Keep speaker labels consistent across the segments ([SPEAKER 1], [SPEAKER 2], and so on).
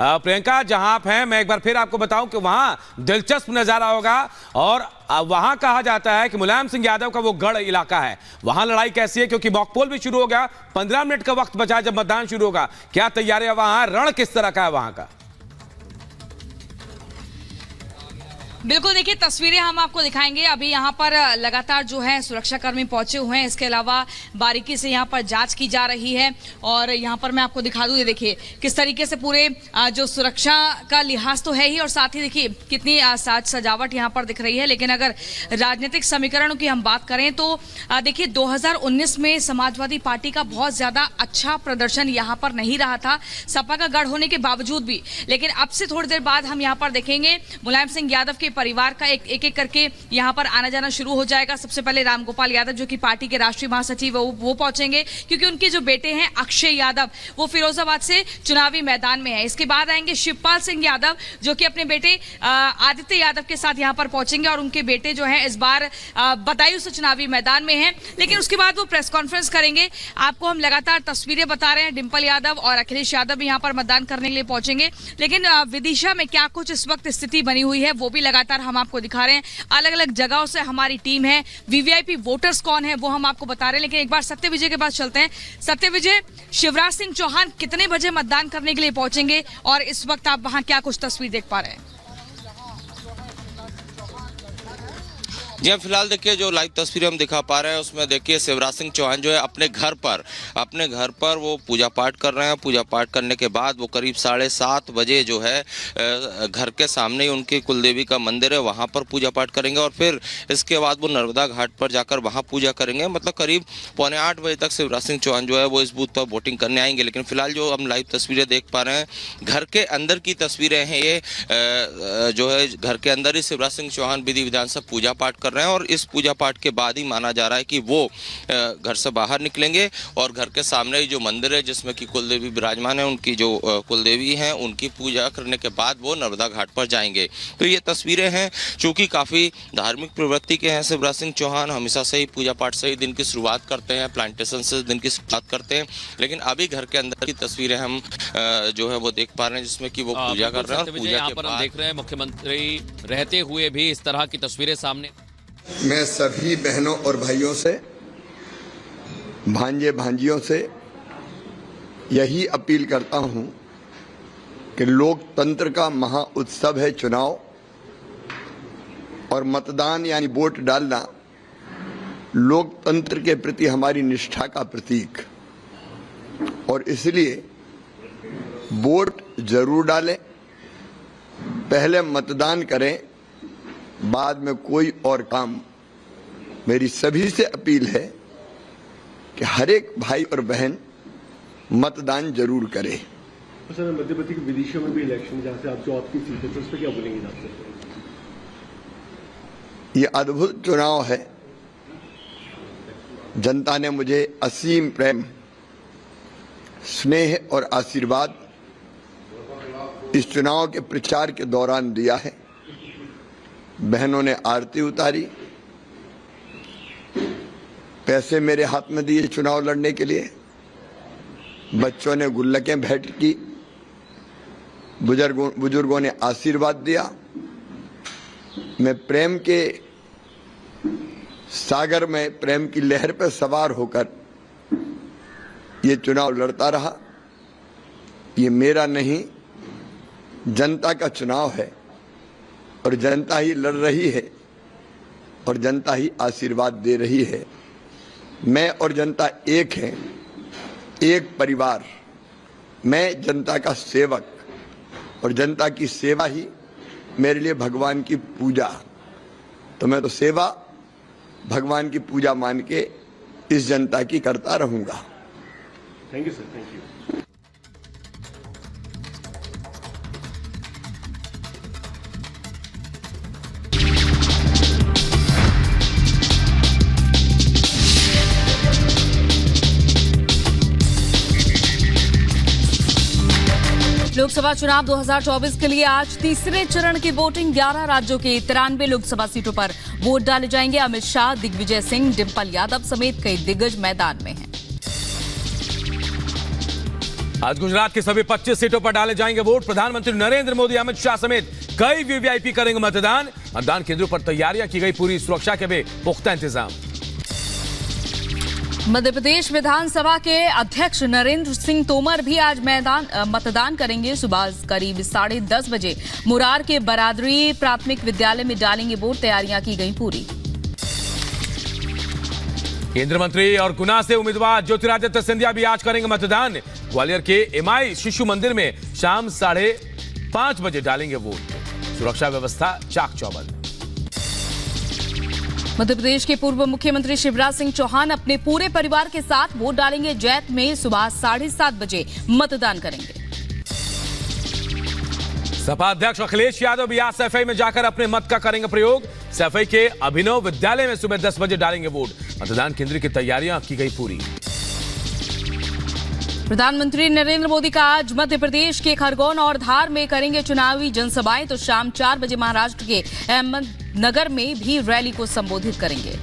[SPEAKER 1] प्रियंका, जहां आप हैं, मैं एक बार फिर आपको बताऊं कि वहां दिलचस्प नजारा होगा और वहां कहा जाता है कि मुलायम सिंह यादव का वो गढ़ इलाका है। वहां लड़ाई कैसी है, क्योंकि मॉक पोल भी शुरू हो गया, 15 मिनट का वक्त बचा जब मतदान शुरू होगा। क्या तैयारियां वहां, रण किस तरह का है वहां का?
[SPEAKER 2] बिल्कुल, देखिए तस्वीरें हम आपको दिखाएंगे। अभी यहाँ पर लगातार जो है सुरक्षाकर्मी पहुंचे हुए हैं। इसके अलावा बारीकी से यहाँ पर जांच की जा रही है और यहाँ पर मैं आपको दिखा दूं, ये देखिए किस तरीके से पूरे जो सुरक्षा का लिहाज तो है ही और साथ ही देखिए कितनी साज सजावट यहाँ पर दिख रही है। लेकिन अगर राजनीतिक समीकरणों की हम बात करें तो देखिए 2019 में समाजवादी पार्टी का बहुत ज्यादा अच्छा प्रदर्शन यहाँ पर नहीं रहा था, सपा का गढ़ होने के बावजूद भी। लेकिन अब से थोड़ी देर बाद हम यहाँ पर देखेंगे मुलायम सिंह यादव के परिवार का एक एक करके यहां पर आना जाना शुरू हो जाएगा। सबसे पहले रामगोपाल यादव जो कि पार्टी के राष्ट्रीय महासचिव वो पहुंचेंगे, क्योंकि उनके जो बेटे हैं अक्षय यादव वो फिरोजाबाद से चुनावी मैदान में है। इसके बाद आएंगे शिवपाल सिंह यादव जो कि अपने बेटे आदित्य यादव के साथ यहां पर पहुंचेंगे और उनके बेटे जो है इस बार बदायूं से चुनावी मैदान में है। लेकिन उसके बाद वो प्रेस कॉन्फ्रेंस करेंगे। आपको हम लगातार तस्वीरें बता रहे हैं, डिंपल यादव और अखिलेश यादव भी यहां पर मतदान करने के लिए पहुंचेंगे। लेकिन विदिशा में क्या कुछ इस वक्त स्थिति बनी हुई है वो भी लगातार हम आपको दिखा रहे हैं। अलग अलग जगहों से हमारी टीम है, वीवीआईपी वोटर्स कौन है वो हम आपको बता रहे हैं। लेकिन एक बार सत्यविजय के पास चलते हैं। सत्यविजय, शिवराज सिंह चौहान कितने बजे मतदान करने के लिए पहुंचेंगे और इस वक्त आप वहां क्या कुछ तस्वीर देख पा रहे हैं?
[SPEAKER 3] जी फिलहाल देखिए जो लाइव तस्वीरें हम दिखा पा रहे हैं उसमें देखिए शिवराज सिंह चौहान जो है अपने घर पर वो पूजा पाठ कर रहे हैं। पूजा पाठ करने के बाद वो करीब 7:30 बजे जो है घर के सामने ही उनकी कुलदेवी का मंदिर है, वहां पर पूजा पाठ करेंगे और फिर इसके बाद वो नर्मदा घाट पर जाकर वहां पूजा करेंगे। मतलब करीब 7:45 बजे तक शिवराज सिंह चौहान जो है वो इस बूथ पर वोटिंग करने आएंगे। लेकिन फिलहाल जो हम लाइव तस्वीरें देख पा रहे हैं घर के अंदर की तस्वीरें हैं। ये जो है घर के अंदर ही शिवराज सिंह चौहान विधि विधान से पूजा पाठ कर रहे हैं और इस पूजा पाठ के बाद ही माना जा रहा है कि वो घर से बाहर निकलेंगे और घर के सामने ही जो मंदिर है जिसमें कि कुलदेवी विराजमान है, उनकी जो कुलदेवी हैं उनकी पूजा करने के बाद वो नर्मदा घाट पर जाएंगे। तो ये तस्वीरें हैं, चूंकि काफ़ी धार्मिक प्रवृत्ति के हैं शिवराज सिंह चौहान, हमेशा से ही पूजा पाठ से ही दिन की शुरुआत करते हैं, प्लांटेशन से दिन की शुरुआत करते हैं। लेकिन अभी घर के अंदर की तस्वीरें हम जो है वो देख पा रहे हैं जिसमें कि वो पूजा कर रहे हैं और पूजा के बाद
[SPEAKER 4] हम देख रहे हैं मुख्यमंत्री रहते हुए भी इस तरह की तस्वीरें सामने।
[SPEAKER 5] मैं सभी बहनों और भाइयों से, भांजे भांजियों से यही अपील करता हूं कि लोकतंत्र का महा उत्सव है चुनाव और मतदान यानी वोट डालना लोकतंत्र के प्रति हमारी निष्ठा का प्रतीक, और इसलिए वोट जरूर डालें, पहले मतदान करें, बाद में कोई और काम। मेरी सभी से अपील है कि हर एक भाई और बहन मतदान जरूर करे।
[SPEAKER 6] सर, मध्य प्रदेश की विदिशा में भी इलेक्शन जहाँ से आप जो आपकी सीट है, तो उस पर क्या बोलेंगे आपसे?
[SPEAKER 5] ये अद्भुत चुनाव है। जनता ने मुझे असीम प्रेम, स्नेह और आशीर्वाद इस चुनाव के प्रचार के दौरान दिया है। बहनों ने आरती उतारी, पैसे मेरे हाथ में दिए चुनाव लड़ने के लिए, बच्चों ने गुल्लकें भेंट की, बुजुर्गों ने आशीर्वाद दिया। मैं प्रेम के सागर में, प्रेम की लहर पर सवार होकर ये चुनाव लड़ता रहा। ये मेरा नहीं, जनता का चुनाव है और जनता ही लड़ रही है और जनता ही आशीर्वाद दे रही है। मैं और जनता एक हैं, एक परिवार। मैं जनता का सेवक और जनता की सेवा ही मेरे लिए भगवान की पूजा। तो मैं तो सेवा भगवान की पूजा मान के इस जनता की करता रहूंगा।
[SPEAKER 6] Thank you sir, thank you.
[SPEAKER 2] Lok Sabha चुनाव 2024 के लिए आज तीसरे चरण की वोटिंग। 11 राज्यों के 93 लोकसभा सीटों पर वोट डाले जाएंगे। अमित शाह, दिग्विजय सिंह, डिंपल यादव समेत कई दिग्गज मैदान में हैं।
[SPEAKER 1] आज गुजरात की सभी 25 सीटों पर डाले जाएंगे वोट। प्रधानमंत्री नरेंद्र मोदी, अमित शाह समेत कई वीवीआईपी करेंगे मतदान। मतदान केंद्रों पर तैयारियां की गई, पूरी सुरक्षा के भी पुख्ता इंतजाम।
[SPEAKER 2] मध्य प्रदेश विधानसभा के अध्यक्ष नरेंद्र सिंह तोमर भी आज मतदान करेंगे। सुबह करीब 10:30 बजे मुरार के बरादरी प्राथमिक विद्यालय में डालेंगे वोट। तैयारियां की गई पूरी।
[SPEAKER 1] केंद्रीय मंत्री और गुना से उम्मीदवार ज्योतिरादित्य सिंधिया भी आज करेंगे मतदान। ग्वालियर के एमआई शिशु मंदिर में शाम 5:30 बजे डालेंगे वोट। सुरक्षा व्यवस्था चाक चौबंद।
[SPEAKER 2] मध्य प्रदेश के पूर्व मुख्यमंत्री शिवराज सिंह चौहान अपने पूरे परिवार के साथ वोट डालेंगे। जैत में सुबह 7:30 बजे मतदान करेंगे।
[SPEAKER 1] सपा अध्यक्ष अखिलेश यादव भी आज सैफई में जाकर अपने मत का करेंगे प्रयोग। सैफई के अभिनव विद्यालय में सुबह 10 बजे डालेंगे वोट। मतदान केंद्र की तैयारियां की गई पूरी।
[SPEAKER 2] प्रधानमंत्री नरेंद्र मोदी का आज मध्य प्रदेश के खरगोन और धार में करेंगे चुनावी जनसभाएं। तो शाम 4 बजे महाराष्ट्र के अहमदनगर में भी रैली को संबोधित करेंगे।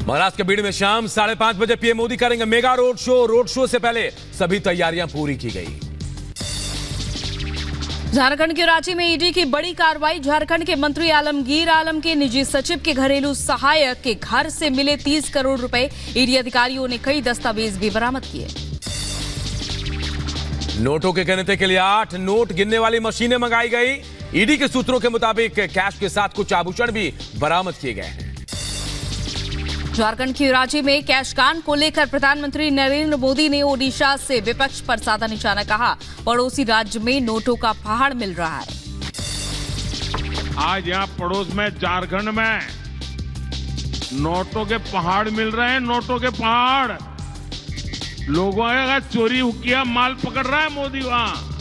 [SPEAKER 1] महाराष्ट्र के बीड़ में शाम 5:30 बजे पीएम मोदी करेंगे mega road show. Road show से पहले सभी तैयारियां पूरी की गई।
[SPEAKER 2] झारखंड के रांची में ईडी की बड़ी कार्रवाई। झारखंड के मंत्री आलमगीर आलम के निजी सचिव के घरेलू सहायक के घर से मिले 30 करोड़ रुपए। ईडी अधिकारियों ने कई दस्तावेज भी बरामद किए।
[SPEAKER 1] नोटों के गिनती के लिए 8 नोट गिनने वाली मशीनें मंगाई गई। ईडी के सूत्रों के मुताबिक कैश के साथ कुछ आभूषण भी बरामद किए गए हैं।
[SPEAKER 2] झारखंड की रांची में कैश कांड को लेकर प्रधानमंत्री नरेंद्र मोदी ने ओडिशा से विपक्ष पर साधा निशाना। कहा, पड़ोसी राज्य में नोटों का पहाड़ मिल रहा है।
[SPEAKER 7] आज यहाँ पड़ोस में झारखंड में नोटों के पहाड़ मिल रहे हैं। नोटों के पहाड़। लोगों का चोरी किया माल पकड़ रहा है मोदी वहां।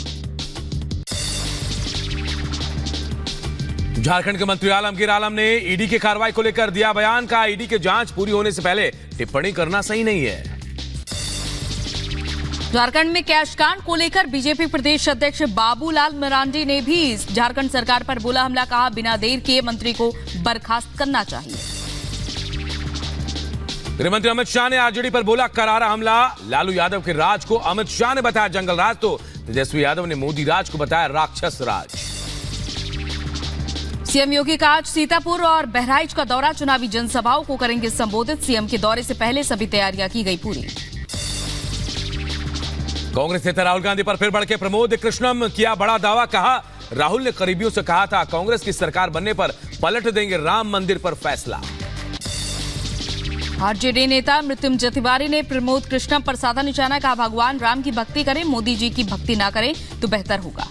[SPEAKER 1] झारखंड के मंत्री आलमगीर आलम ने ईडी की कार्रवाई को लेकर दिया बयान। का ईडी की जांच पूरी होने से पहले टिप्पणी करना सही नहीं है।
[SPEAKER 2] झारखंड में कैश कांड को लेकर बीजेपी प्रदेश अध्यक्ष बाबूलाल मरांडी ने भी झारखंड सरकार पर बोला हमला। कहा, बिना देर किए मंत्री को बर्खास्त करना चाहिए।
[SPEAKER 1] गृहमंत्री अमित शाह ने आरजेडी पर बोला करारा हमला। लालू यादव के राज को अमित शाह ने बताया जंगल राज, तो तेजस्वी यादव ने मोदी राज को बताया राक्षस राज।
[SPEAKER 2] सीएम योगी का आज सीतापुर और बहराइच का दौरा। चुनावी जनसभाओं को करेंगे संबोधित। सीएम के दौरे से पहले सभी तैयारियां की गई पूरी।
[SPEAKER 1] कांग्रेस नेता राहुल गांधी पर फिर भड़के प्रमोद कृष्णम। किया बड़ा दावा। कहा, राहुल ने करीबियों से कहा था कांग्रेस की सरकार बनने पर पलट देंगे राम मंदिर पर फैसला।
[SPEAKER 2] आरजेडी नेता मृत्युंजय तिवारी ने प्रमोद कृष्णम पर साधा निशाना। कहा, भगवान राम की भक्ति करें, मोदी जी की भक्ति ना करें तो बेहतर होगा।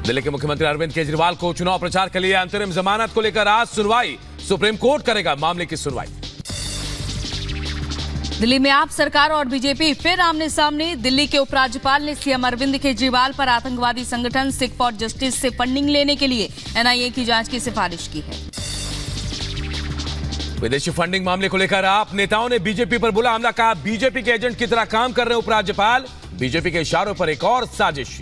[SPEAKER 1] दिल्ली के मुख्यमंत्री अरविंद केजरीवाल को चुनाव प्रचार के लिए अंतरिम जमानत को लेकर आज सुनवाई। सुप्रीम कोर्ट करेगा मामले की सुनवाई।
[SPEAKER 2] दिल्ली में आप सरकार और बीजेपी फिर आमने सामने। दिल्ली के उपराज्यपाल ने सीएम अरविंद केजरीवाल पर आतंकवादी संगठन सिख फॉर जस्टिस से फंडिंग लेने के लिए एनआईए की जांच की सिफारिश की है।
[SPEAKER 1] विदेशी फंडिंग मामले को लेकर आप नेताओं ने बीजेपी पर बोला हमला। कहा, बीजेपी के एजेंट की तरह काम कर रहे उपराज्यपाल। बीजेपी के इशारों पर एक और साजिश।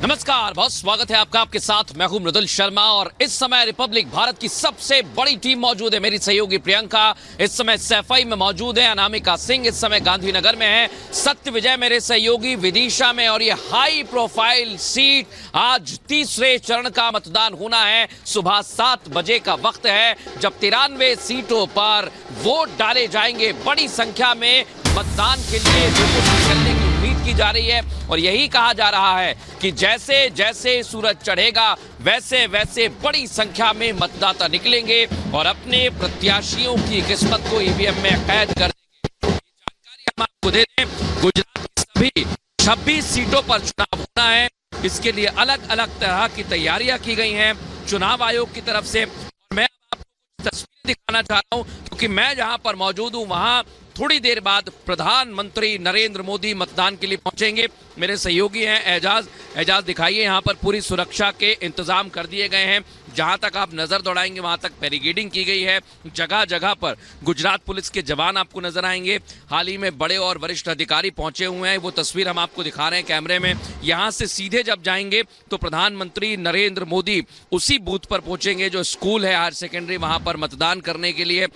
[SPEAKER 4] नमस्कार, बहुत स्वागत है आपका। आपके साथ मैं हूं मृदुल शर्मा और इस समय रिपब्लिक भारत की सबसे बड़ी टीम मौजूद है। मेरी सहयोगी प्रियंका इस समय सैफई में मौजूद है। अनामिका सिंह इस समय गांधीनगर में है। सत्य विजय मेरे सहयोगी विदिशा में। और ये हाई प्रोफाइल सीट, आज तीसरे चरण का मतदान होना है। सुबह 7 बजे का वक्त है जब 93 सीटों पर वोट डाले जाएंगे। बड़ी संख्या में मतदान के लिए लोगों से निकलने की उम्मीद की जा रही है और यही कहा जा रहा है कि जैसे जैसे सूरज चढ़ेगा वैसे वैसे बड़ी संख्या में मतदाता निकलेंगे और अपने प्रत्याशियों की किस्मत को ईवीएम में कैद कर देंगे। ये जानकारी हम आपको दे दें, गुजरात की सभी 26 सीटों पर चुनाव होना है। इसके लिए अलग अलग तरह की तैयारियां की गई हैं चुनाव आयोग की तरफ से। और मैं आपको कुछ तस्वीरें दिखाना चाह रहा हूं क्योंकि मैं जहां पर मौजूद हूं वहां थोड़ी देर बाद प्रधानमंत्री नरेंद्र मोदी मतदान के लिए पहुंचेंगे। मेरे सहयोगी हैं एजाज। एजाज, दिखाइए, यहां पर पूरी सुरक्षा के इंतजाम कर दिए गए हैं। जहां तक आप नजर दौड़ाएंगे वहां तक बैरिकेडिंग की गई है। जगह जगह पर गुजरात पुलिस के जवान आपको नजर आएंगे। हाल ही में बड़े और वरिष्ठ अधिकारी पहुंचे हुए हैं, वो तस्वीर हम आपको दिखा रहे हैं कैमरे में। यहां से सीधे जब जाएंगे तो प्रधानमंत्री नरेंद्र मोदी उसी बूथ पर पहुंचेंगे जो स्कूल है हायर सेकेंडरी, वहां पर मतदान करने के लिए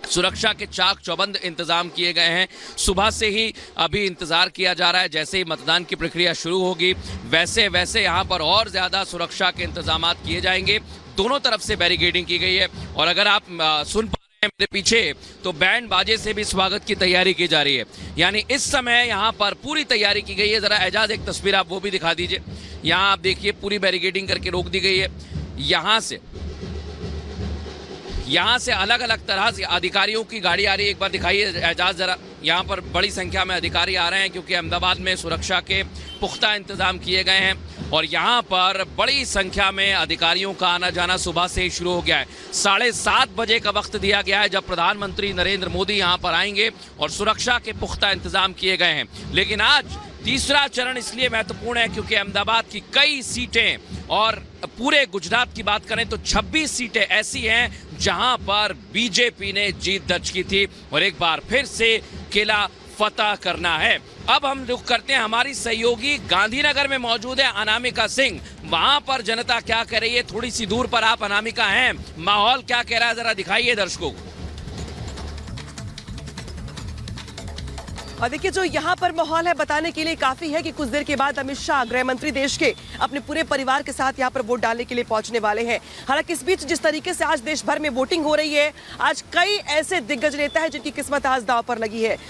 [SPEAKER 4] सुरक्षा के चाक चौबंद इंतजाम किए गए हैं। सुबह से ही अभी इंतजार किया जा रहा है, जैसे ही मतदान की प्रक्रिया शुरू होगी वैसे वैसे यहाँ पर और ज्यादा सुरक्षा के इंतजाम किए जाएंगे। दोनों तरफ से बैरिकेडिंग की गई है और अगर आप सुन पा रहे हैं मेरे पीछे तो बैंड बाजे से भी स्वागत की तैयारी की जा रही है। यानी इस समय यहाँ पर पूरी तैयारी की गई है। जरा एजाज एक तस्वीर आप वो भी दिखा दीजिए। यहाँ आप देखिए पूरी बैरिकेडिंग करके रोक दी गई है। यहाँ से अलग अलग तरह से अधिकारियों की गाड़ी आ रही है। एक बार दिखाइए एजाज जरा। यहाँ पर बड़ी संख्या में अधिकारी आ रहे हैं क्योंकि अहमदाबाद में सुरक्षा के पुख्ता इंतजाम किए गए हैं और यहाँ पर बड़ी संख्या में अधिकारियों का आना जाना सुबह से ही शुरू हो गया है। 7:30 बजे का वक्त दिया गया है जब प्रधानमंत्री नरेंद्र मोदी यहाँ पर आएंगे और सुरक्षा के पुख्ता इंतजाम किए गए हैं। लेकिन आज तीसरा चरण इसलिए महत्वपूर्ण है क्योंकि अहमदाबाद की कई सीटें और पूरे गुजरात की बात करें तो 26 सीटें ऐसी हैं जहां पर बीजेपी ने जीत दर्ज की थी और एक बार फिर से किला फतह करना है। अब हम रुख करते हैं, हमारी सहयोगी गांधीनगर में मौजूद है अनामिका सिंह। वहां पर जनता क्या कह रही है, थोड़ी सी दूर पर आप अनामिका हैं, माहौल क्या कह रहा है जरा दिखाइए दर्शकों को।
[SPEAKER 8] और देखिए जो यहाँ पर माहौल है बताने के लिए काफी है कि कुछ देर के बाद अमित शाह गृह मंत्री देश के अपने पूरे परिवार के साथ यहाँ पर वोट डालने के लिए पहुंचने वाले हैं। हालांकि इस बीच जिस तरीके से आज देश भर में वोटिंग हो रही है, आज कई ऐसे दिग्गज नेता हैं जिनकी किस्मत आज दांव पर लगी है।